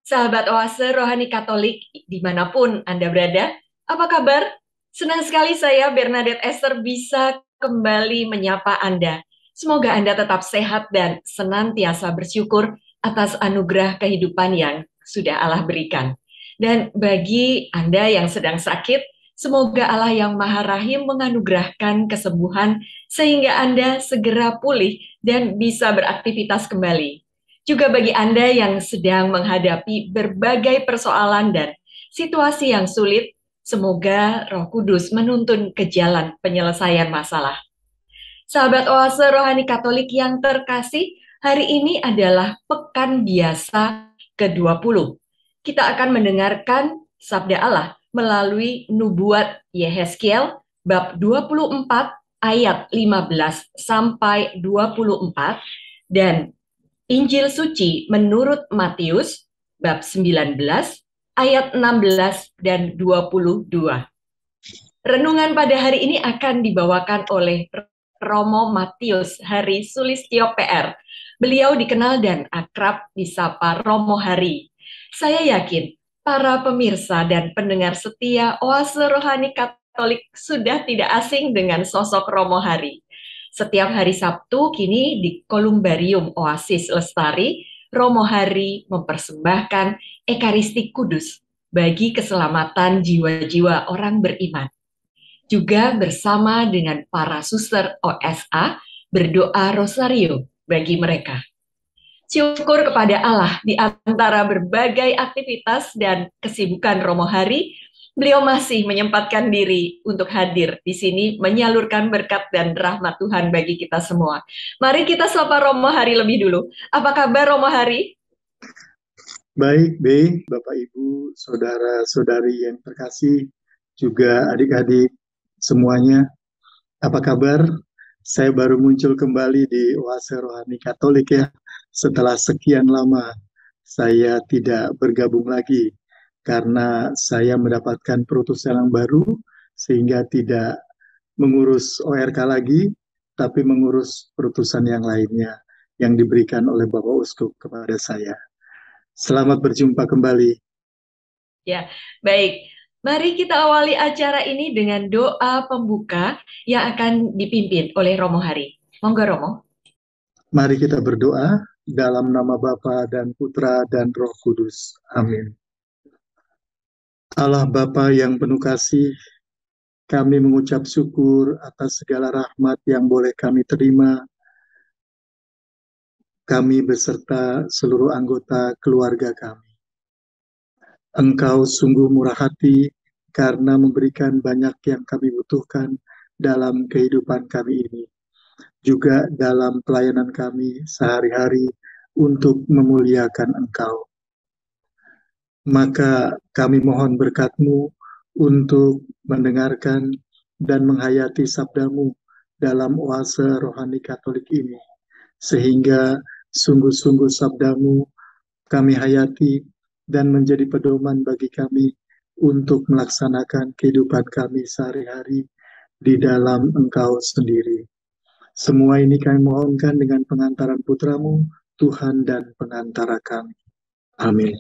Sahabat Oase Rohani Katolik dimanapun Anda berada, apa kabar? Senang sekali saya Bernadette Esther bisa kembali menyapa Anda. Semoga Anda tetap sehat dan senantiasa bersyukur atas anugerah kehidupan yang sudah Allah berikan. Dan bagi Anda yang sedang sakit, semoga Allah yang Maha Rahim menganugerahkan kesembuhan sehingga Anda segera pulih dan bisa beraktivitas kembali. Juga bagi Anda yang sedang menghadapi berbagai persoalan dan situasi yang sulit, semoga Roh Kudus menuntun ke jalan penyelesaian masalah. Sahabat Oase Rohani Katolik yang terkasih, hari ini adalah Pekan Biasa ke-20. Kita akan mendengarkan Sabda Allah melalui Nubuat Yehezkiel bab 24 ayat 15 sampai 24 dan Injil Suci menurut Matius bab 19 ayat 16 dan 22. Renungan pada hari ini akan dibawakan oleh Romo Matius Hari Sulistyo PR. Beliau dikenal dan akrab disapa Romo Hari. Saya yakin para pemirsa dan pendengar setia Oase Rohani Katolik sudah tidak asing dengan sosok Romo Hari. Setiap hari Sabtu kini di Kolumbarium Oasis Lestari, Romo Hari mempersembahkan Ekaristi Kudus bagi keselamatan jiwa-jiwa orang beriman. Juga bersama dengan para suster OSA berdoa rosario bagi mereka. Syukur kepada Allah di antara berbagai aktivitas dan kesibukan Romo Hari, beliau masih menyempatkan diri untuk hadir di sini menyalurkan berkat dan rahmat Tuhan bagi kita semua. Mari kita sapa Romo Hari lebih dulu. Apa kabar Romo Hari? Baik, Bapak Ibu, saudara-saudari yang terkasih, juga adik-adik semuanya. Apa kabar? Saya baru muncul kembali di Oase Rohani Katolik ya. Setelah sekian lama saya tidak bergabung lagi karena saya mendapatkan perutusan yang baru sehingga tidak mengurus ORK lagi, tapi mengurus perutusan yang lainnya yang diberikan oleh Bapak Uskup kepada saya. Selamat berjumpa kembali. Ya, baik. Mari kita awali acara ini dengan doa pembuka yang akan dipimpin oleh Romo Hari. Monggo Romo. Mari kita berdoa dalam nama Bapa dan Putra dan Roh Kudus. Amin. Allah Bapa yang penuh kasih, kami mengucap syukur atas segala rahmat yang boleh kami terima. Kami beserta seluruh anggota keluarga kami. Engkau sungguh murah hati karena memberikan banyak yang kami butuhkan dalam kehidupan kami ini. Juga dalam pelayanan kami sehari-hari untuk memuliakan Engkau. Maka kami mohon berkat-Mu untuk mendengarkan dan menghayati sabda-Mu dalam oase rohani Katolik ini. Sehingga sungguh-sungguh sabda-Mu kami hayati dan menjadi pedoman bagi kami untuk melaksanakan kehidupan kami sehari-hari di dalam Engkau sendiri. Semua ini kami mohonkan dengan pengantaran Putra-Mu, Tuhan dan pengantara kami. Amin.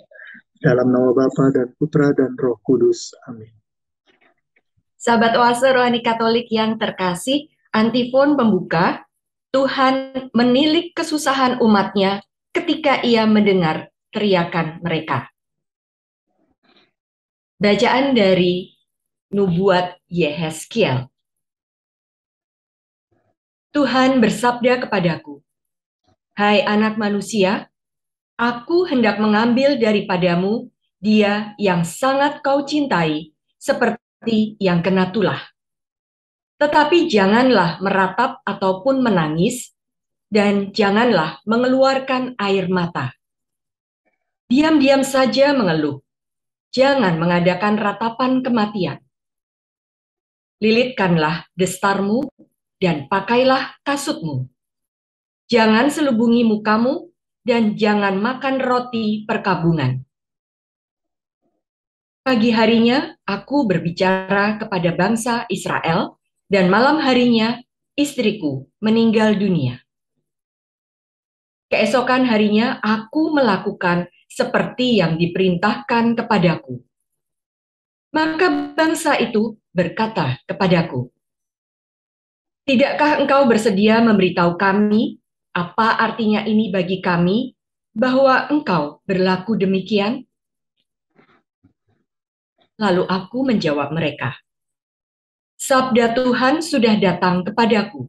Dalam nama Bapa dan Putra dan Roh Kudus. Amin. Sahabat Oase Rohani Katolik yang terkasih, antifon pembuka, Tuhan menilik kesusahan umatnya ketika ia mendengar teriakan mereka. Bacaan dari Nubuat Yehezkiel. Tuhan bersabda kepadaku, "Hai anak manusia, Aku hendak mengambil daripadamu dia yang sangat kau cintai, seperti yang kena tulah. Tetapi janganlah meratap ataupun menangis, dan janganlah mengeluarkan air mata. Diam-diam saja mengeluh, jangan mengadakan ratapan kematian. Lilitkanlah destarmu dan pakailah kasutmu. Jangan selubungi mukamu, dan jangan makan roti perkabungan. Pagi harinya aku berbicara kepada bangsa Israel, dan malam harinya istriku meninggal dunia. Keesokan harinya aku melakukan seperti yang diperintahkan kepadaku. Maka bangsa itu berkata kepadaku, "Tidakkah engkau bersedia memberitahu kami apa artinya ini bagi kami bahwa engkau berlaku demikian?" Lalu aku menjawab mereka, "Sabda Tuhan sudah datang kepadaku.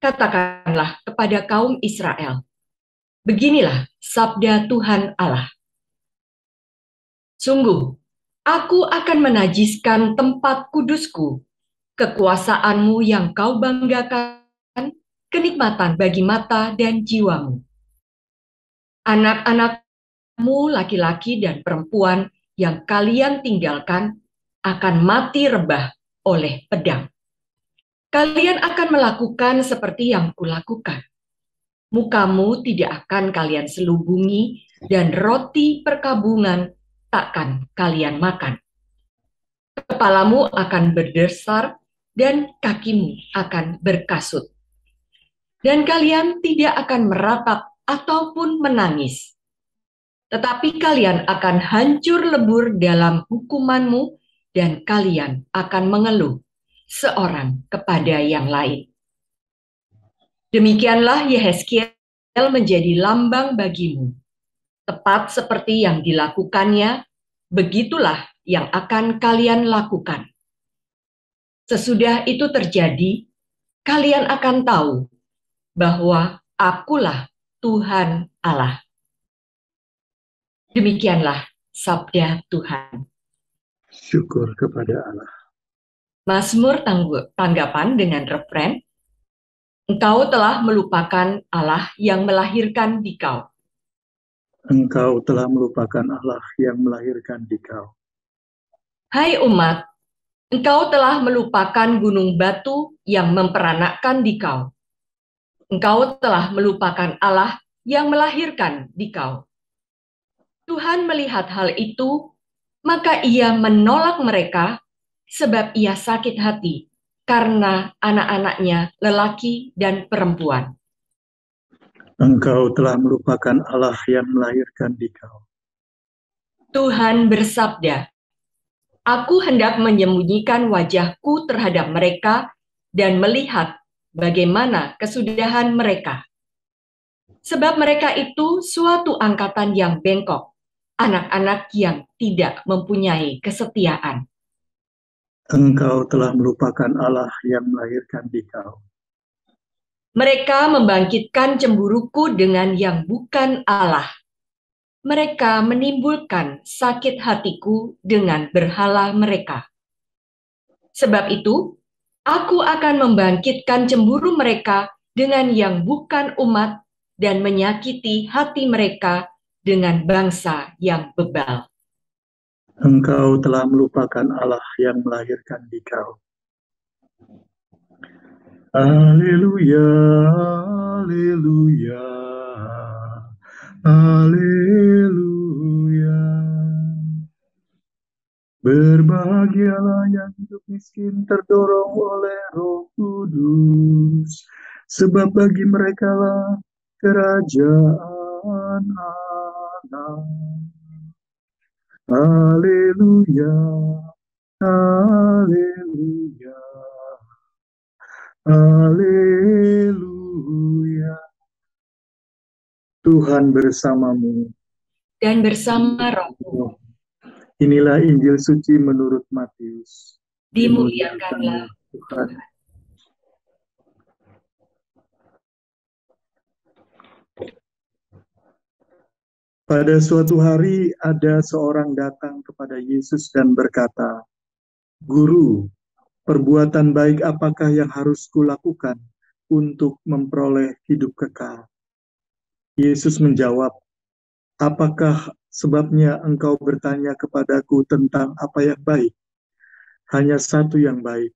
Katakanlah kepada kaum Israel, beginilah sabda Tuhan Allah. Sungguh, aku akan menajiskan tempat kudusku, kekuasaanmu yang kau banggakan, kenikmatan bagi mata dan jiwamu. Anak-anakmu laki-laki dan perempuan yang kalian tinggalkan akan mati rebah oleh pedang. Kalian akan melakukan seperti yang kulakukan. Mukamu tidak akan kalian selubungi, dan roti perkabungan takkan kalian makan. Kepalamu akan berdesar, dan kakimu akan berkasut. Dan kalian tidak akan meratap ataupun menangis. Tetapi kalian akan hancur lebur dalam hukumanmu, dan kalian akan mengeluh seorang kepada yang lain. Demikianlah Yehezkiel menjadi lambang bagimu. Tepat seperti yang dilakukannya, begitulah yang akan kalian lakukan. Sesudah itu terjadi, kalian akan tahu bahwa akulah Tuhan Allah. Demikianlah sabda Tuhan. Syukur kepada Allah. Mazmur tanggapan dengan referen, "Engkau telah melupakan Allah yang melahirkan dikau." Engkau telah melupakan Allah yang melahirkan dikau. Hai umat, engkau telah melupakan gunung batu yang memperanakkan dikau. Engkau telah melupakan Allah yang melahirkan dikau. Tuhan melihat hal itu, maka ia menolak mereka sebab ia sakit hati karena anak-anaknya lelaki dan perempuan. Engkau telah melupakan Allah yang melahirkan dikau. Tuhan bersabda, "Aku hendak menyembunyikan wajahku terhadap mereka dan melihat bagaimana kesudahan mereka. Sebab mereka itu suatu angkatan yang bengkok, anak-anak yang tidak mempunyai kesetiaan." Engkau telah melupakan Allah yang melahirkan dikau. Mereka membangkitkan cemburuku dengan yang bukan Allah. Mereka menimbulkan sakit hatiku dengan berhala mereka. Sebab itu, aku akan membangkitkan cemburu mereka dengan yang bukan umat dan menyakiti hati mereka dengan bangsa yang bebal. Engkau telah melupakan Allah yang melahirkan dikau. Haleluya, haleluya, haleluya. Berbahagialah yang hidup miskin terdorong oleh Roh Kudus, sebab bagi mereka lah kerajaan Allah. Haleluya, haleluya, haleluya. Tuhan bersamamu. Dan bersama rohmu, Inilah Injil suci menurut Matius. dimuliakanlah Tuhan. Tuhan. Pada suatu hari ada seorang datang kepada Yesus dan berkata, "Guru, perbuatan baik apakah yang harus kulakukan untuk memperoleh hidup kekal?" Yesus menjawab, "Apakah sebabnya engkau bertanya kepadaku tentang apa yang baik? Hanya satu yang baik.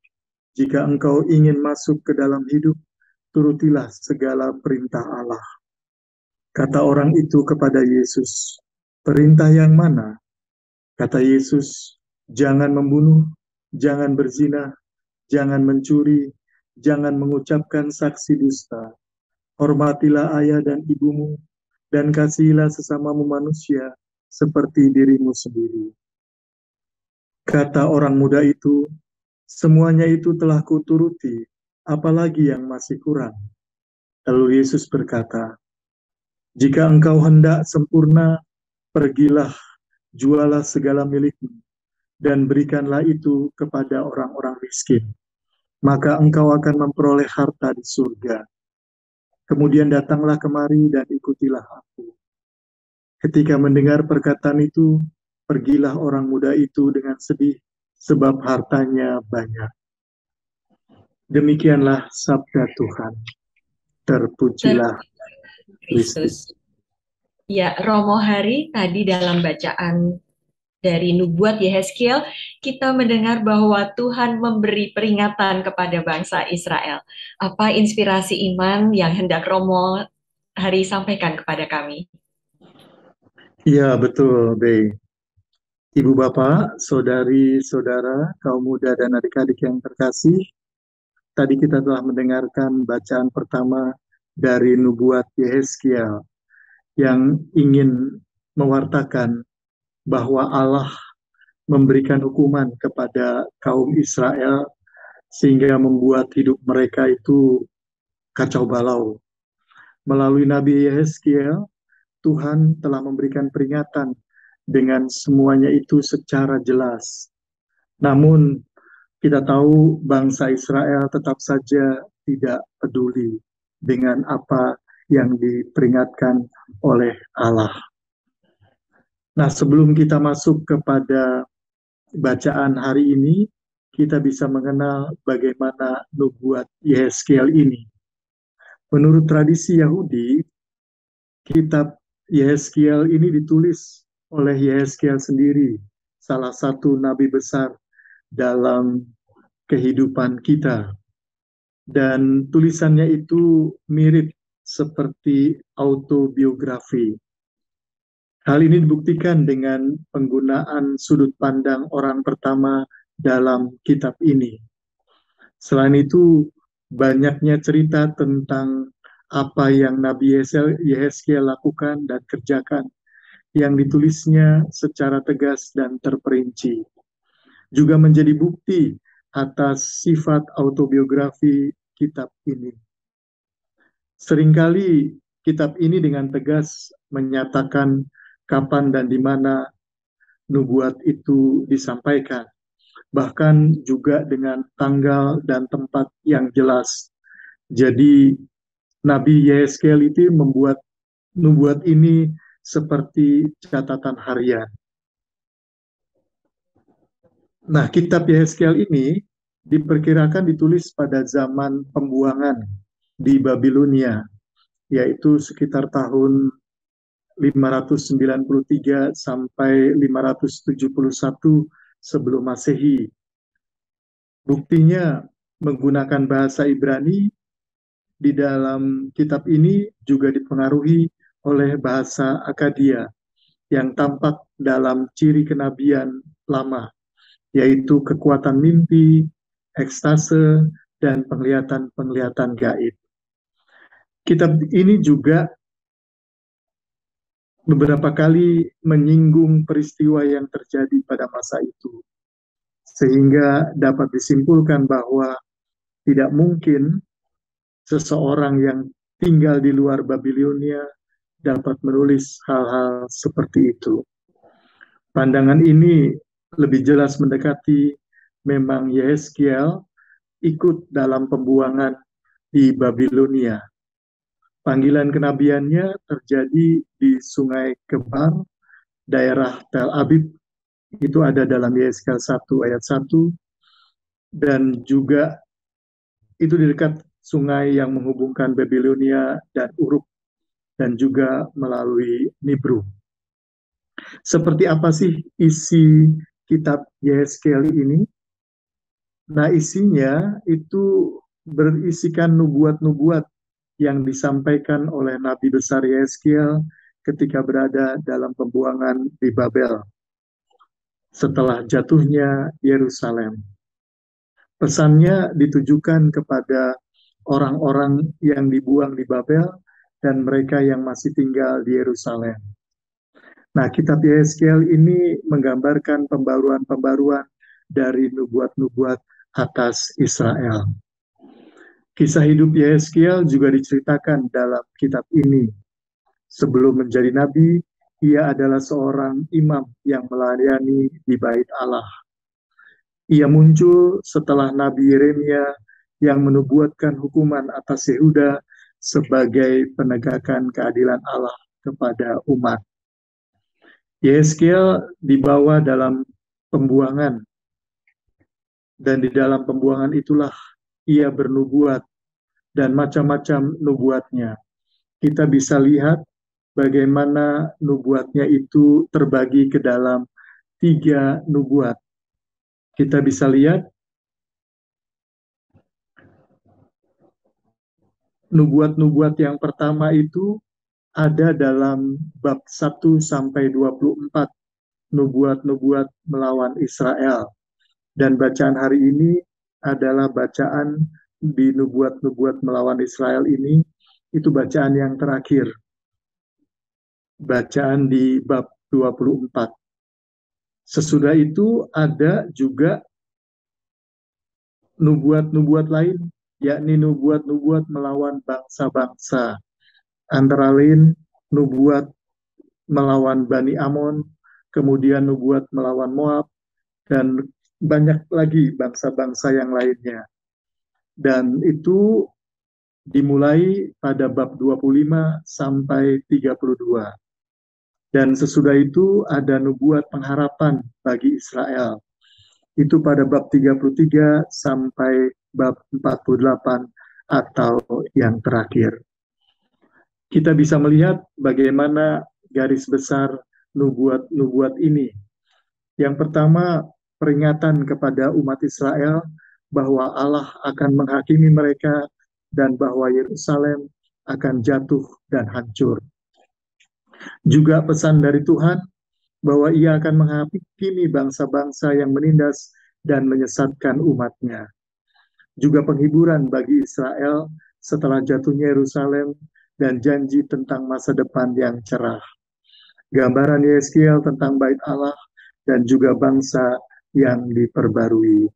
Jika engkau ingin masuk ke dalam hidup, turutilah segala perintah Allah." Kata orang itu kepada Yesus, "Perintah yang mana?" Kata Yesus, "Jangan membunuh, jangan berzina, jangan mencuri, jangan mengucapkan saksi dusta, Hormatilah ayah dan ibumu, dan kasihilah sesamamu manusia seperti dirimu sendiri. Kata orang muda itu, semuanya itu telah kuturuti, apalagi yang masih kurang. Lalu Yesus berkata, jika engkau hendak sempurna, pergilah, jualah segala milikmu, dan berikanlah itu kepada orang-orang miskin. Maka engkau akan memperoleh harta di surga. Kemudian datanglah kemari dan ikutilah aku. Ketika mendengar perkataan itu, pergilah orang muda itu dengan sedih, sebab hartanya banyak. Demikianlah sabda Tuhan. Terpujilah Kristus. Kristus. Ya, Romo Hari tadi dalam bacaan dari nubuat Yehezkiel, kita mendengar bahwa Tuhan memberi peringatan kepada bangsa Israel. Apa inspirasi iman yang hendak Romo Hari sampaikan kepada kami? Iya, betul, Bey. Ibu bapak, saudari-saudara, kaum muda dan adik-adik yang terkasih, tadi kita telah mendengarkan bacaan pertama dari nubuat Yehezkiel yang ingin mewartakan bahwa Allah memberikan hukuman kepada kaum Israel sehingga membuat hidup mereka itu kacau balau. Melalui Nabi Yehezkiel, Tuhan telah memberikan peringatan dengan semuanya itu secara jelas. Namun, kita tahu bangsa Israel tetap saja tidak peduli dengan apa yang diperingatkan oleh Allah. Nah, sebelum kita masuk kepada bacaan hari ini, kita bisa mengenal bagaimana nubuat Yehezkiel ini. Menurut tradisi Yahudi, kitab Yehezkiel ini ditulis oleh Yehezkiel sendiri, salah satu nabi besar dalam kehidupan kita. Dan tulisannya itu mirip seperti autobiografi. Hal ini dibuktikan dengan penggunaan sudut pandang orang pertama dalam kitab ini. Selain itu, banyaknya cerita tentang apa yang Nabi Yehezkiel lakukan dan kerjakan yang ditulisnya secara tegas dan terperinci. Juga menjadi bukti atas sifat autobiografi kitab ini. Seringkali kitab ini dengan tegas menyatakan kapan dan di mana nubuat itu disampaikan, bahkan juga dengan tanggal dan tempat yang jelas. Jadi Nabi Yehezkiel itu membuat nubuat ini seperti catatan harian. Nah, kitab Yehezkiel ini diperkirakan ditulis pada zaman pembuangan di Babilonia, yaitu sekitar tahun 593 sampai 571 sebelum Masehi. Buktinya menggunakan bahasa Ibrani di dalam kitab ini juga dipengaruhi oleh bahasa Akkadia yang tampak dalam ciri kenabian lama, yaitu kekuatan mimpi, ekstase, dan penglihatan-penglihatan gaib. Kitab ini juga beberapa kali menyinggung peristiwa yang terjadi pada masa itu, sehingga dapat disimpulkan bahwa tidak mungkin seseorang yang tinggal di luar Babilonia dapat menulis hal-hal seperti itu. Pandangan ini lebih jelas mendekati memang Yehezkiel ikut dalam pembuangan di Babilonia. Panggilan kenabiannya terjadi di Sungai Kebar, daerah Tel Abib, itu ada dalam Yehezkiel 1 ayat 1, dan juga itu di dekat sungai yang menghubungkan Babilonia dan Uruk, dan juga melalui Nibru. Seperti apa sih isi kitab Yehezkiel ini? Nah, isinya itu berisikan nubuat-nubuat yang disampaikan oleh Nabi besar Yehezkiel ketika berada dalam pembuangan di Babel setelah jatuhnya Yerusalem. Pesannya ditujukan kepada orang-orang yang dibuang di Babel dan mereka yang masih tinggal di Yerusalem. Nah, kitab Yehezkiel ini menggambarkan pembaruan-pembaruan dari nubuat-nubuat atas Israel. Kisah hidup Yehezkiel juga diceritakan dalam kitab ini. Sebelum menjadi nabi, ia adalah seorang imam yang melayani di bait Allah. Ia muncul setelah Nabi Yeremia yang menubuatkan hukuman atas Yehuda sebagai penegakan keadilan Allah kepada umat. Yehezkiel dibawa dalam pembuangan, dan di dalam pembuangan itulah ia bernubuat, dan macam-macam nubuatnya. Kita bisa lihat bagaimana nubuatnya itu terbagi ke dalam 3 nubuat. Kita bisa lihat nubuat-nubuat yang pertama itu ada dalam bab 1 sampai 24, nubuat-nubuat melawan Israel. Dan bacaan hari ini adalah bacaan di nubuat-nubuat melawan Israel ini, itu bacaan yang terakhir. Bacaan di bab 24. Sesudah itu ada juga nubuat-nubuat lain, yakni nubuat-nubuat melawan bangsa-bangsa. Antara lain nubuat melawan Bani Amon, kemudian nubuat melawan Moab, dan banyak lagi bangsa-bangsa yang lainnya. Dan itu dimulai pada bab 25 sampai 32. Dan sesudah itu ada nubuat pengharapan bagi Israel. Itu pada bab 33 sampai bab 48 atau yang terakhir. Kita bisa melihat bagaimana garis besar nubuat-nubuat ini. Yang pertama, peringatan kepada umat Israel bahwa Allah akan menghakimi mereka dan bahwa Yerusalem akan jatuh dan hancur. Juga pesan dari Tuhan bahwa ia akan menghakimi bangsa-bangsa yang menindas dan menyesatkan umatnya. Juga penghiburan bagi Israel setelah jatuhnya Yerusalem dan janji tentang masa depan yang cerah. Gambaran Yehezkiel tentang bait Allah dan juga bangsa yang diperbarui.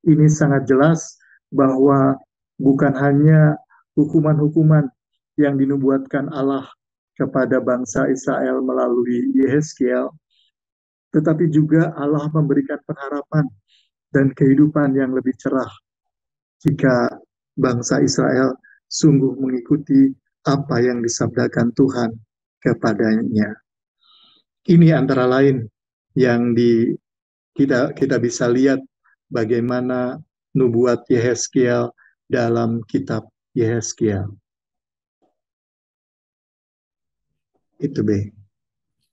Ini sangat jelas bahwa bukan hanya hukuman-hukuman yang dinubuatkan Allah kepada bangsa Israel melalui Yehezkiel, tetapi juga Allah memberikan pengharapan dan kehidupan yang lebih cerah jika bangsa Israel sungguh mengikuti apa yang disabdakan Tuhan kepadanya. Ini antara lain yang kita bisa lihat bagaimana nubuat Yehezkiel dalam kitab Yehezkiel. Itu B.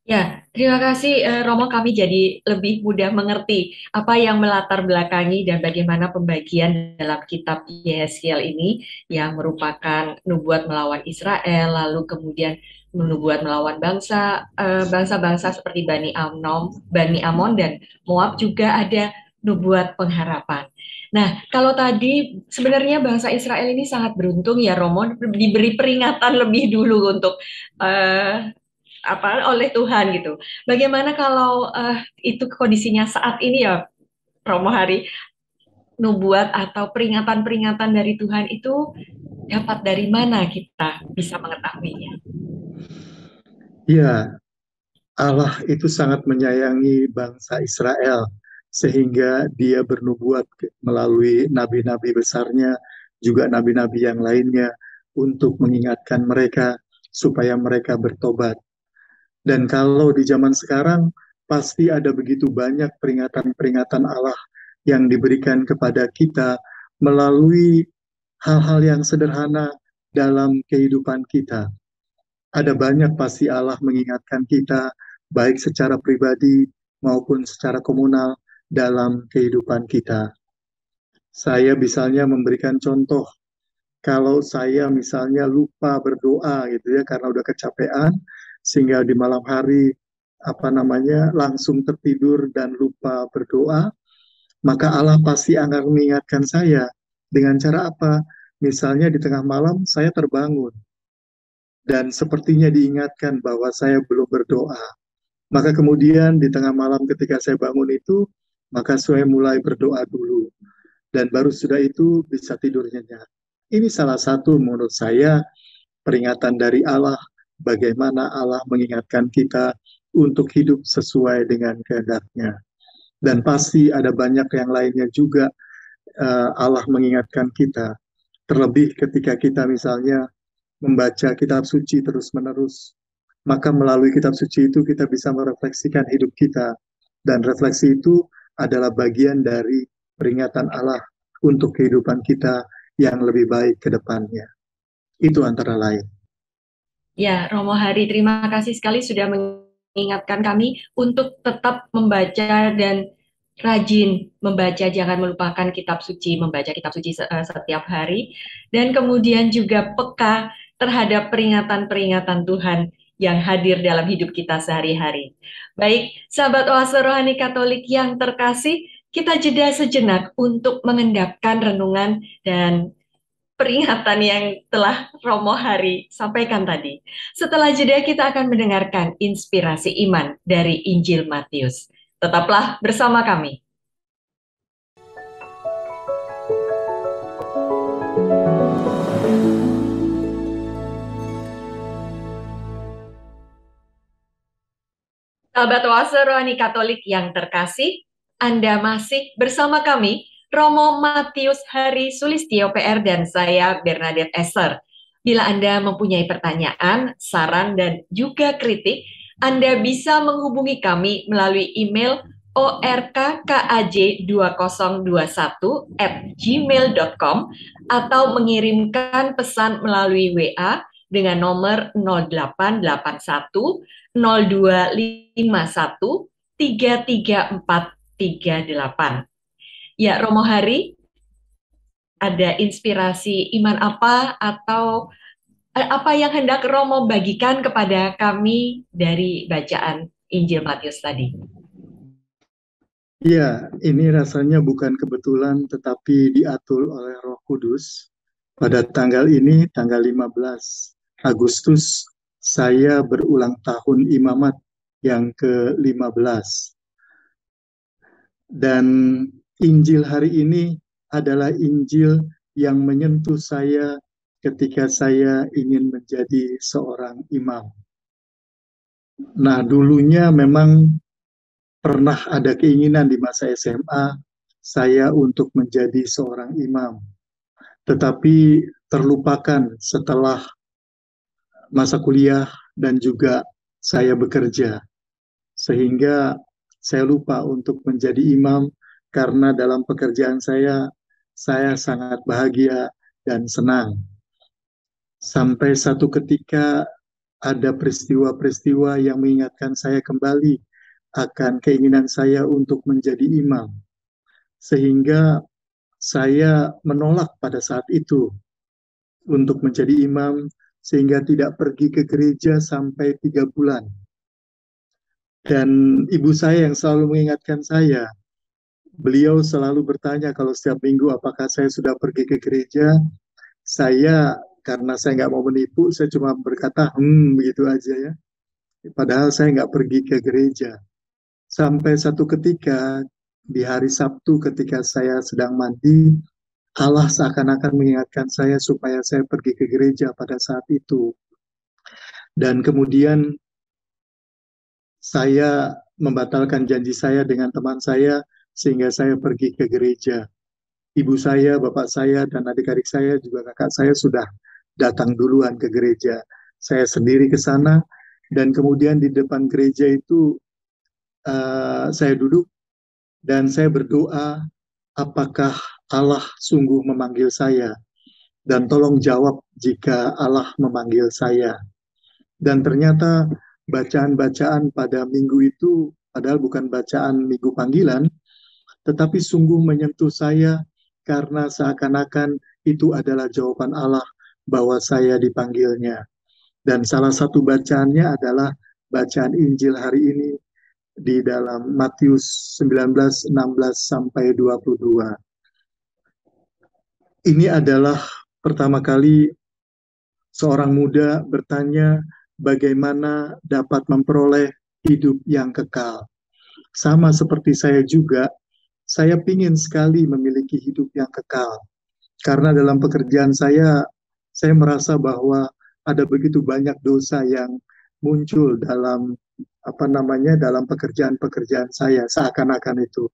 Ya, terima kasih Romo, kami jadi lebih mudah mengerti apa yang melatar belakangi dan bagaimana pembagian dalam kitab Yehezkiel ini yang merupakan nubuat melawan Israel, lalu kemudian nubuat melawan bangsa-bangsa seperti Bani Amon dan Moab, juga ada nubuat pengharapan. Nah, kalau tadi sebenarnya bangsa Israel ini sangat beruntung ya Romo, diberi peringatan lebih dulu untuk oleh Tuhan gitu. Bagaimana kalau itu kondisinya saat ini ya Romo Hari, nubuat atau peringatan-peringatan dari Tuhan itu dapat dari mana kita bisa mengetahuinya? Ya, Allah itu sangat menyayangi bangsa Israel sehingga dia bernubuat melalui nabi-nabi besarnya, juga nabi-nabi yang lainnya untuk mengingatkan mereka supaya mereka bertobat. Dan kalau di zaman sekarang, pasti ada begitu banyak peringatan-peringatan Allah yang diberikan kepada kita melalui hal-hal yang sederhana dalam kehidupan kita. Ada banyak pasti Allah mengingatkan kita, baik secara pribadi maupun secara komunal dalam kehidupan kita. Saya misalnya memberikan contoh, kalau saya misalnya lupa berdoa gitu ya, karena udah kecapean, sehingga di malam hari langsung tertidur dan lupa berdoa, maka Allah pasti akan mengingatkan saya dengan cara apa? Misalnya di tengah malam saya terbangun dan sepertinya diingatkan bahwa saya belum berdoa. Maka kemudian di tengah malam ketika saya bangun itu, maka saya mulai berdoa dulu. Dan baru sudah itu bisa tidur nyenyak. Ini salah satu menurut saya peringatan dari Allah, bagaimana Allah mengingatkan kita untuk hidup sesuai dengan kehendak-Nya. Dan pasti ada banyak yang lainnya juga Allah mengingatkan kita. Terlebih ketika kita misalnya membaca kitab suci terus-menerus, maka melalui kitab suci itu kita bisa merefleksikan hidup kita. Dan refleksi itu adalah bagian dari peringatan Allah untuk kehidupan kita yang lebih baik ke depannya. Itu antara lain. Ya, Romo Hari, terima kasih sekali sudah mengingatkan kami untuk tetap membaca dan rajin membaca, jangan melupakan kitab suci, membaca kitab suci setiap hari, dan kemudian juga peka terhadap peringatan-peringatan Tuhan yang hadir dalam hidup kita sehari-hari. Baik, sahabat Oase Rohani Katolik yang terkasih, kita jeda sejenak untuk mengendapkan renungan dan peringatan yang telah Romo Hari sampaikan tadi. Setelah jeda kita akan mendengarkan inspirasi iman dari Injil Matius. Tetaplah bersama kami. Sahabat Oase Rohani Katolik yang terkasih, Anda masih bersama kami, Romo Matius Hari Sulistyo PR dan saya Bernadette Esser. Bila Anda mempunyai pertanyaan, saran, dan juga kritik, Anda bisa menghubungi kami melalui email orkkaj2021@gmail.com atau mengirimkan pesan melalui WA dengan nomor 0881 0251 33438. Ya, Romo Hari, ada inspirasi iman apa atau apa yang hendak Romo bagikan kepada kami dari bacaan Injil Matius tadi? Ya, ini rasanya bukan kebetulan tetapi diatur oleh Roh Kudus. Pada tanggal ini, tanggal 15 Agustus, saya berulang tahun imamat yang ke-15. Dan Injil hari ini adalah Injil yang menyentuh saya ketika saya ingin menjadi seorang imam. Nah, dulunya memang pernah ada keinginan di masa SMA saya untuk menjadi seorang imam, tetapi terlupakan setelah masa kuliah dan juga saya bekerja, sehingga saya lupa untuk menjadi imam karena dalam pekerjaan saya sangat bahagia dan senang. Sampai satu ketika ada peristiwa-peristiwa yang mengingatkan saya kembali akan keinginan saya untuk menjadi imam. Sehingga saya menolak pada saat itu untuk menjadi imam, sehingga tidak pergi ke gereja sampai 3 bulan. Dan ibu saya yang selalu mengingatkan saya, beliau selalu bertanya kalau setiap minggu apakah saya sudah pergi ke gereja. Saya, karena saya nggak mau menipu, saya cuma berkata, begitu aja ya. Padahal saya nggak pergi ke gereja. Sampai satu ketika, di hari Sabtu ketika saya sedang mandi, Allah seakan-akan mengingatkan saya supaya saya pergi ke gereja pada saat itu. Dan kemudian saya membatalkan janji saya dengan teman saya, sehingga saya pergi ke gereja. Ibu saya, bapak saya, dan adik-adik saya, juga kakak saya sudah datang duluan ke gereja. Saya sendiri ke sana, dan kemudian di depan gereja itu saya duduk, dan saya berdoa, apakah Allah sungguh memanggil saya? Dan tolong jawab jika Allah memanggil saya. Dan ternyata bacaan-bacaan pada minggu itu, padahal bukan bacaan minggu panggilan, tetapi sungguh menyentuh saya karena seakan-akan itu adalah jawaban Allah bahwa saya dipanggilnya. Dan salah satu bacaannya adalah bacaan Injil hari ini di dalam Matius 19:16 sampai 22. Ini adalah pertama kali seorang muda bertanya bagaimana dapat memperoleh hidup yang kekal. Sama seperti saya juga, saya ingin sekali memiliki hidup yang kekal. Karena dalam pekerjaan saya merasa bahwa ada begitu banyak dosa yang muncul dalam dalam pekerjaan-pekerjaan saya seakan-akan itu.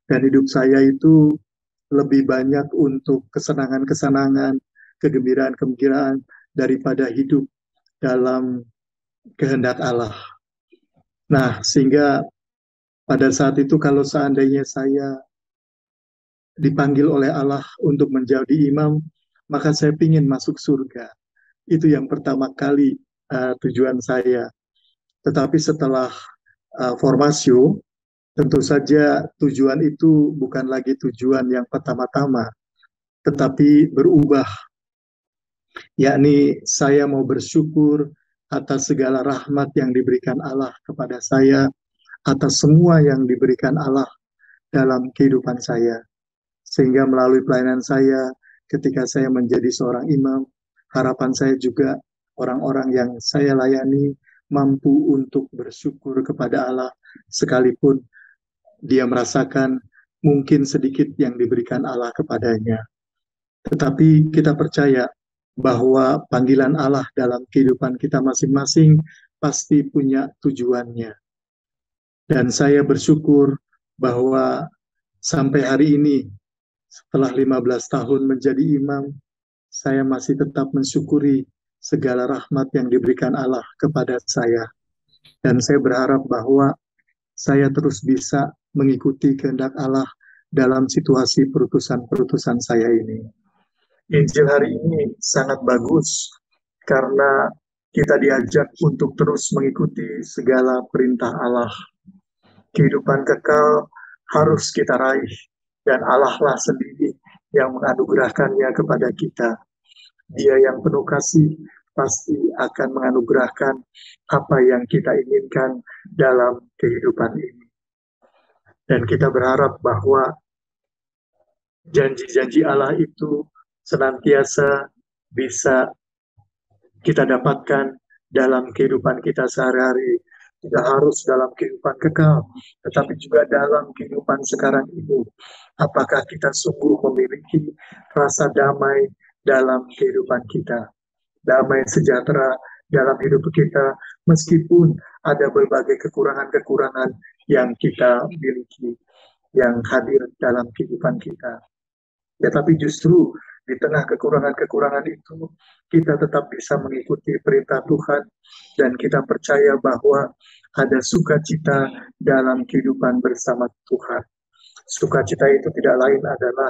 Dan hidup saya itu lebih banyak untuk kesenangan-kesenangan, kegembiraan-kegembiraan daripada hidup dalam kehendak Allah. Nah, sehingga pada saat itu kalau seandainya saya dipanggil oleh Allah untuk menjadi imam, maka saya ingin masuk surga. Itu yang pertama kali tujuan saya. Tetapi setelah formasio, tentu saja tujuan itu bukan lagi tujuan yang pertama-tama, tetapi berubah, yakni saya mau bersyukur atas segala rahmat yang diberikan Allah kepada saya, atas semua yang diberikan Allah dalam kehidupan saya. Sehingga melalui pelayanan saya, ketika saya menjadi seorang imam, harapan saya juga orang-orang yang saya layani mampu untuk bersyukur kepada Allah, sekalipun dia merasakan mungkin sedikit yang diberikan Allah kepadanya. Tetapi kita percaya bahwa panggilan Allah dalam kehidupan kita masing-masing pasti punya tujuannya. Dan saya bersyukur bahwa sampai hari ini, setelah 15 tahun menjadi imam, saya masih tetap mensyukuri segala rahmat yang diberikan Allah kepada saya. Dan saya berharap bahwa saya terus bisa mengikuti kehendak Allah dalam situasi perutusan-perutusan saya ini. Injil hari ini sangat bagus karena kita diajak untuk terus mengikuti segala perintah Allah. Kehidupan kekal harus kita raih, dan Allah lah sendiri yang menganugerahkannya kepada kita. Dia yang penuh kasih pasti akan menganugerahkan apa yang kita inginkan dalam kehidupan ini. Dan kita berharap bahwa janji-janji Allah itu senantiasa bisa kita dapatkan dalam kehidupan kita sehari-hari. Tidak harus dalam kehidupan kekal, tetapi juga dalam kehidupan sekarang ini. Apakah kita sungguh memiliki rasa damai dalam kehidupan kita? Damai sejahtera dalam hidup kita, meskipun ada berbagai kekurangan-kekurangan yang kita miliki, yang hadir dalam kehidupan kita. Ya, tapi justru di tengah kekurangan-kekurangan itu, kita tetap bisa mengikuti perintah Tuhan, dan kita percaya bahwa ada sukacita dalam kehidupan bersama Tuhan. Sukacita itu tidak lain adalah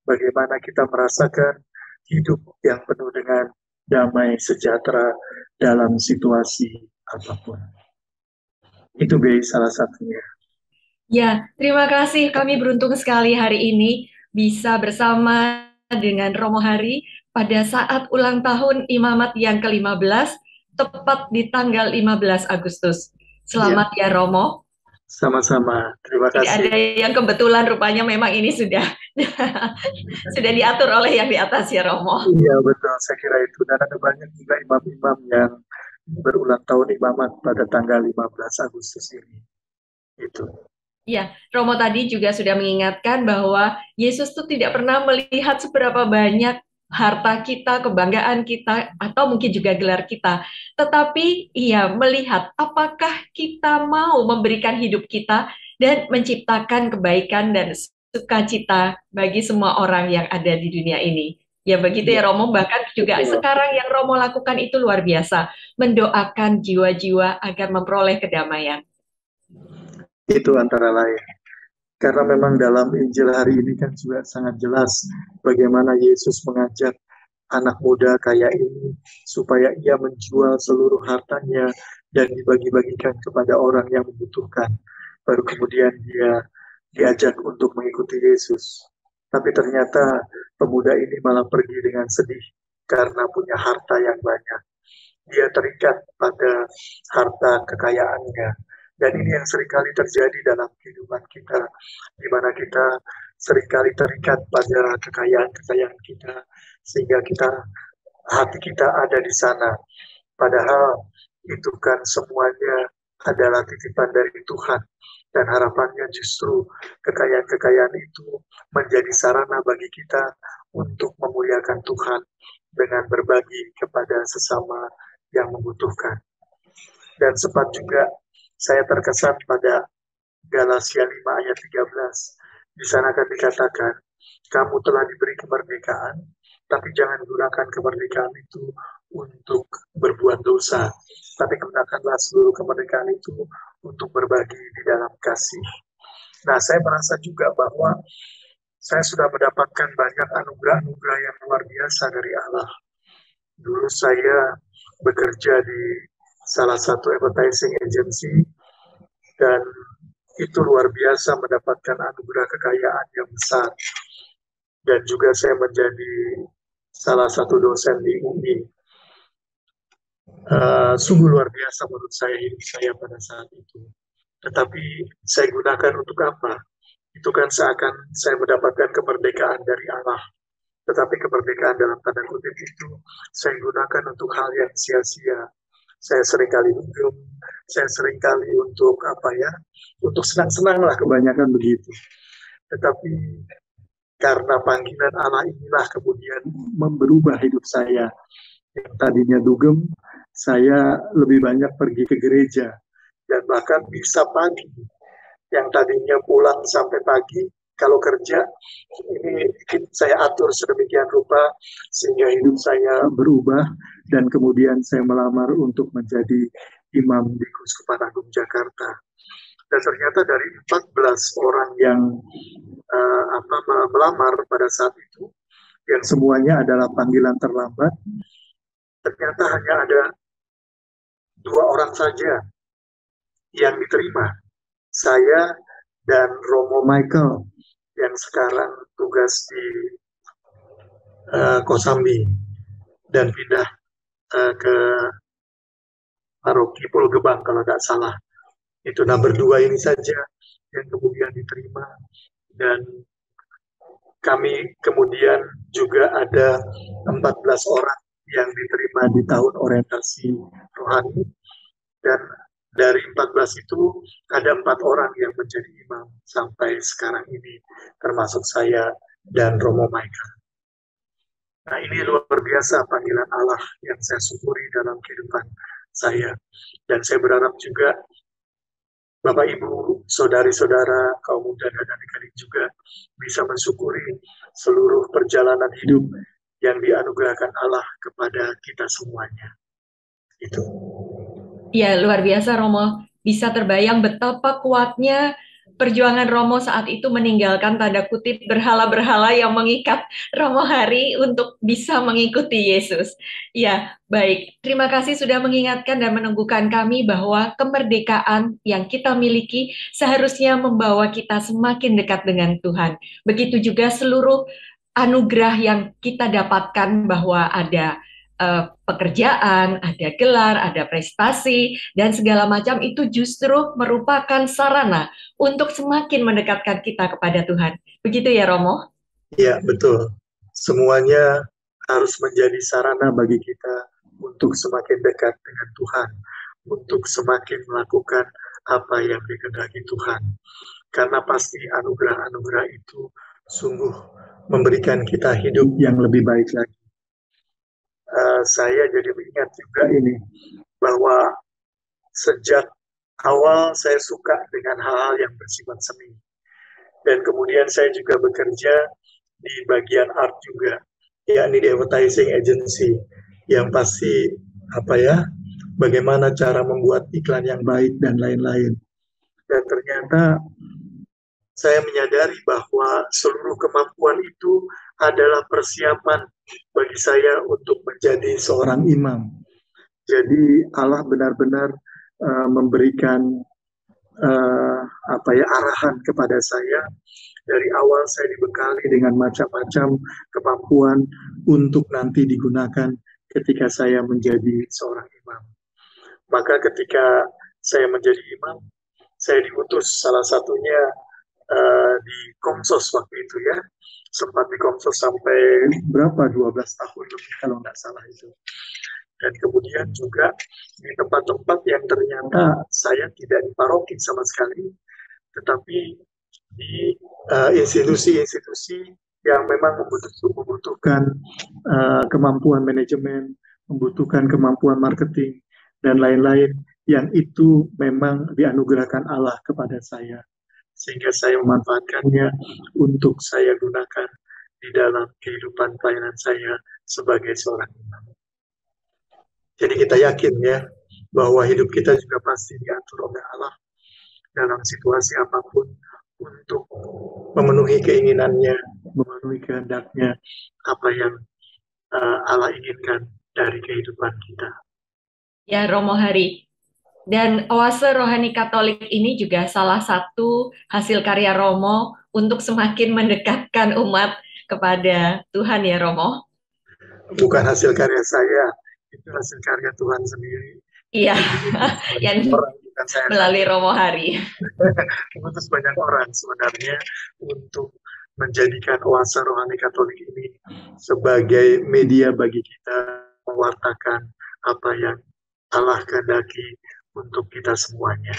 bagaimana kita merasakan hidup yang penuh dengan damai sejahtera dalam situasi apapun. Itu salah satunya. Ya, terima kasih. Kami beruntung sekali hari ini bisa bersama dengan Romo Hari pada saat ulang tahun Imamat yang ke-15, tepat di tanggal 15 Agustus. Selamat ya Romo. Sama-sama, terima Tidak kasih. ada yang kebetulan, rupanya memang ini sudah sudah diatur oleh yang di atas ya Romo. Iya betul, saya kira itu. Dan ada banyak juga imam-imam yang berulang tahun imamat pada tanggal 15 Agustus ini. Itu. Ya, Romo tadi juga sudah mengingatkan bahwa Yesus itu tidak pernah melihat seberapa banyak harta kita, kebanggaan kita, atau mungkin juga gelar kita. Tetapi ia melihat apakah kita mau memberikan hidup kita dan menciptakan kebaikan dan sukacita bagi semua orang yang ada di dunia ini. Ya begitu ya Romo, bahkan juga sekarang yang Romo lakukan itu luar biasa, mendoakan jiwa-jiwa agar memperoleh kedamaian. Itu antara lain. Karena memang dalam Injil hari ini kan juga sangat jelas bagaimana Yesus mengajak anak muda kaya ini supaya ia menjual seluruh hartanya dan dibagi-bagikan kepada orang yang membutuhkan. Baru kemudian dia diajak untuk mengikuti Yesus. Tapi ternyata pemuda ini malah pergi dengan sedih karena punya harta yang banyak. Dia terikat pada harta kekayaannya. Dan ini yang seringkali terjadi dalam kehidupan kita, di mana kita seringkali terikat pada kekayaan-kekayaan kita, sehingga hati kita ada di sana. Padahal itu kan semuanya adalah titipan dari Tuhan. Dan harapannya justru kekayaan-kekayaan itu menjadi sarana bagi kita untuk memuliakan Tuhan dengan berbagi kepada sesama yang membutuhkan. Dan sempat juga saya terkesan pada Galatia 5 ayat 13. Di sana kan dikatakan, kamu telah diberi kemerdekaan, tapi jangan gunakan kemerdekaan itu untuk berbuat dosa, tapi gunakanlah seluruh kemerdekaan itu untuk berbagi di dalam kasih. Nah, saya merasa juga bahwa saya sudah mendapatkan banyak anugerah-anugerah yang luar biasa dari Allah. Dulu saya bekerja di salah satu advertising agency, dan itu luar biasa mendapatkan anugerah kekayaan yang besar. Dan juga saya menjadi salah satu dosen di UI. Sungguh luar biasa menurut saya hidup saya pada saat itu. Tetapi saya gunakan untuk apa? Itu kan seakan saya mendapatkan kemerdekaan dari Allah. Tetapi kemerdekaan dalam tanda kutip itu saya gunakan untuk hal yang sia-sia. Saya seringkali dugem, saya seringkali untuk untuk senang-senang lah, kebanyakan begitu. Tetapi karena panggilan Allah inilah kemudian berubah hidup saya. Yang tadinya dugem, saya lebih banyak pergi ke gereja. Dan bahkan bisa pagi. Yang tadinya pulang sampai pagi, kalau kerja, ini saya atur sedemikian rupa sehingga hidup saya berubah. Dan kemudian saya melamar untuk menjadi imam di Keuskupan Agung Jakarta. Dan ternyata dari 14 orang yang melamar pada saat itu, yang semuanya adalah panggilan terlambat, ternyata hanya ada 2 orang saja yang diterima. Saya dan Romo Michael yang sekarang tugas di Kosambi dan pindah ke Paroki Pulau Gebang kalau tidak salah. Itu berdua ini saja yang kemudian diterima. Dan kami kemudian juga ada 14 orang yang diterima di tahun orientasi rohani. Dan dari 14 itu ada 4 orang yang menjadi imam sampai sekarang ini, termasuk saya dan Romo Michael. Nah, ini luar biasa panggilan Allah yang saya syukuri dalam kehidupan saya. Dan saya berharap juga Bapak, Ibu, saudari-saudara, kaum muda dan adik-adik juga bisa mensyukuri seluruh perjalanan hidup yang dianugerahkan Allah kepada kita semuanya. Itu. Ya, luar biasa Romo. Bisa terbayang betapa kuatnya perjuangan Romo saat itu meninggalkan tanda kutip berhala-berhala yang mengikat Romo Hari untuk bisa mengikuti Yesus. Ya, baik. Terima kasih sudah mengingatkan dan menunggukan kami bahwa kemerdekaan yang kita miliki seharusnya membawa kita semakin dekat dengan Tuhan. Begitu juga seluruh anugerah yang kita dapatkan, bahwa ada pekerjaan, ada gelar, ada prestasi, dan segala macam itu justru merupakan sarana untuk semakin mendekatkan kita kepada Tuhan. Begitu ya, Romo? Iya, betul. Semuanya harus menjadi sarana bagi kita untuk semakin dekat dengan Tuhan, untuk semakin melakukan apa yang dikehendaki Tuhan. Karena pasti anugerah-anugerah itu sungguh memberikan kita hidup yang lebih baik lagi. Saya jadi mengingat juga ini, bahwa sejak awal saya suka dengan hal-hal yang bersifat seni. Dan kemudian saya juga bekerja di bagian art juga, yakni di advertising agency, yang pasti bagaimana cara membuat iklan yang baik dan lain-lain. Dan ternyata saya menyadari bahwa seluruh kemampuan itu adalah persiapan bagi saya untuk menjadi seorang imam. Jadi Allah benar-benar memberikan arahan kepada saya. Dari awal saya dibekali dengan macam-macam kemampuan untuk nanti digunakan ketika saya menjadi seorang imam. Maka ketika saya menjadi imam, saya diutus salah satunya di Komsos waktu itu ya. Sempat di Komsos sampai berapa, 12 tahun lebih kalau nggak salah itu. Dan kemudian juga di tempat-tempat yang ternyata saya tidak diparoki sama sekali, tetapi di institusi-institusi yang memang membutuhkan kemampuan manajemen, membutuhkan kemampuan marketing, dan lain-lain, yang itu memang dianugerahkan Allah kepada saya. Sehingga saya memanfaatkannya untuk saya gunakan di dalam kehidupan pelayanan saya sebagai seorang imam. Jadi kita yakin ya, bahwa hidup kita juga pasti diatur oleh Allah dalam situasi apapun untuk memenuhi keinginannya, memenuhi kehendaknya, apa yang Allah inginkan dari kehidupan kita. Ya, Romo Hari. Dan Oase Rohani Katolik ini juga salah satu hasil karya Romo untuk semakin mendekatkan umat kepada Tuhan ya, Romo. Bukan hasil karya saya, itu hasil karya Tuhan sendiri. Iya, yang melalui Romo Hari. Mengutus banyak orang sebenarnya untuk menjadikan Oase Rohani Katolik ini sebagai media bagi kita mewartakan apa yang Allah kehendaki untuk kita semuanya.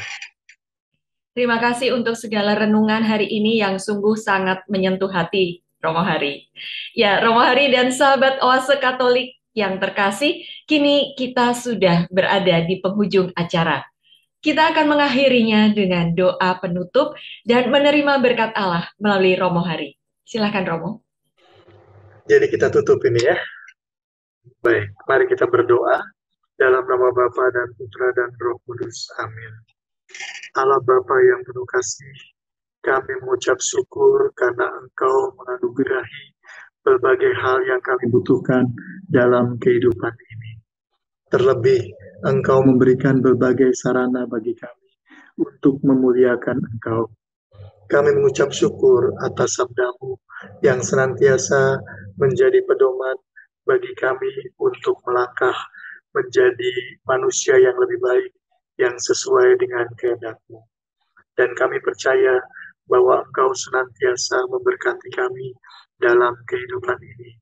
Terima kasih untuk segala renungan hari ini yang sungguh sangat menyentuh hati, Romo Hari. Ya, Romo Hari dan sahabat Oase Katolik yang terkasih, kini kita sudah berada di penghujung acara. Kita akan mengakhirinya dengan doa penutup dan menerima berkat Allah melalui Romo Hari. Silakan Romo. Jadi kita tutup ini ya. Baik, mari kita berdoa dalam nama Bapa dan Putra dan Roh Kudus. Amin. Allah Bapa yang penuh kasih, kami mengucap syukur karena Engkau menganugerahi berbagai hal yang kami butuhkan dalam kehidupan ini. Terlebih, Engkau memberikan berbagai sarana bagi kami untuk memuliakan Engkau. Kami mengucap syukur atas sabda-Mu yang senantiasa menjadi pedoman bagi kami untuk melangkah menjadi manusia yang lebih baik, yang sesuai dengan kehendak-Mu. Dan kami percaya bahwa Engkau senantiasa memberkati kami dalam kehidupan ini,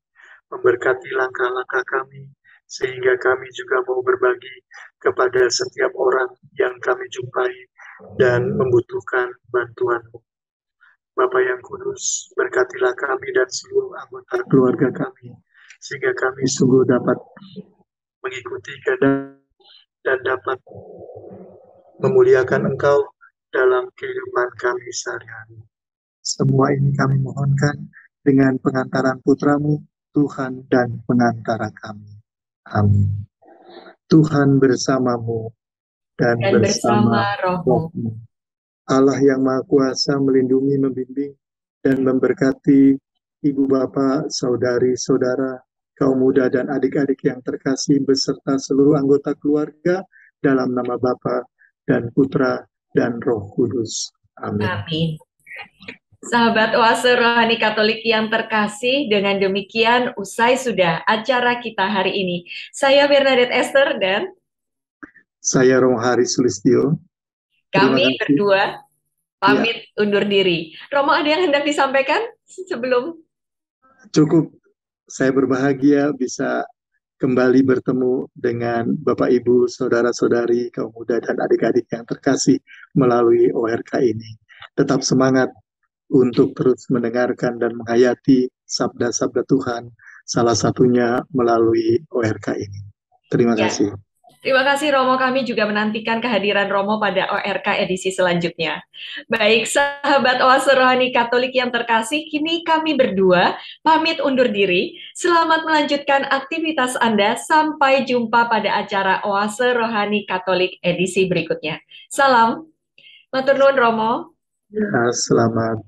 memberkati langkah-langkah kami, sehingga kami juga mau berbagi kepada setiap orang yang kami jumpai dan membutuhkan bantuan-Mu. Bapa yang kudus, berkatilah kami dan seluruh anggota keluarga kami, sehingga kami sungguh dapat mengikuti kehendak dan dapat memuliakan Engkau dalam kehidupan kami sehari-hari. Semua ini kami mohonkan dengan pengantaran Putra-Mu, Tuhan dan pengantara kami. Amin. Tuhan bersamamu dan bersama Roh-Mu. Allah yang Maha Kuasa melindungi, membimbing, dan memberkati Ibu Bapak, Saudari-saudara, kaum muda dan adik-adik yang terkasih beserta seluruh anggota keluarga dalam nama Bapa dan Putra dan Roh Kudus. Amin. Amin. Sahabat Oase Rohani Katolik yang terkasih, dengan demikian usai sudah acara kita hari ini. Saya Bernadette Esther dan saya Romo Hari Sulistyo. Kami berdua pamit undur diri. Romo, ada yang hendak disampaikan sebelum? Cukup, saya berbahagia bisa kembali bertemu dengan Bapak Ibu, saudara-saudari, kaum muda dan adik-adik yang terkasih melalui ORK ini. Tetap semangat untuk terus mendengarkan dan menghayati sabda-sabda Tuhan, salah satunya melalui ORK ini. Terima kasih. Terima kasih Romo, kami juga menantikan kehadiran Romo pada ORK edisi selanjutnya. Baik, sahabat Oase Rohani Katolik yang terkasih, kini kami berdua pamit undur diri. Selamat melanjutkan aktivitas Anda, sampai jumpa pada acara Oase Rohani Katolik edisi berikutnya. Salam, matur nuwun Romo. Ya, selamat.